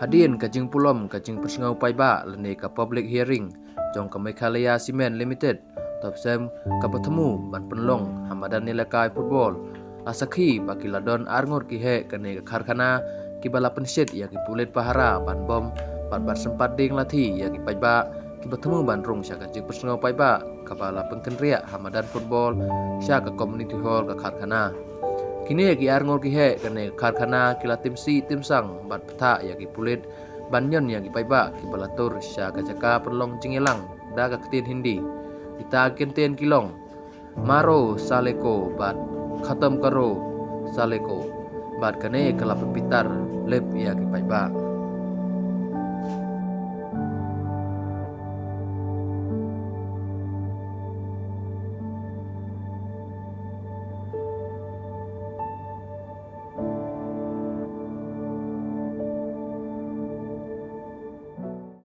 Hadin kajing pulom kajing persengau paiba lene ka public hearing jong ka Meghalaya Cement Limited top sem ka bertemu ban penlong hamadan nilai football asakhi baki ladon arngor ki he kane karkhana ki bala pensit ya ki pulit pahara ban bom bar sempat ding lathi ya ki paiba ki bertemu ban rong sya kajing persengau paiba ka bala pengkenria hamadan football sya ka community hall ka karkhana. Kini ki arngor ki he kane karkhana kila tim si tim sang bat peta ya ki pulit banyon ya ki paiba ki balatur sya ka jaka perlong jingelang da ka ketin hindi kita kenten kilong maro saleko bat khatam karo saleko bat kane kala pitar lep ya ki paiba.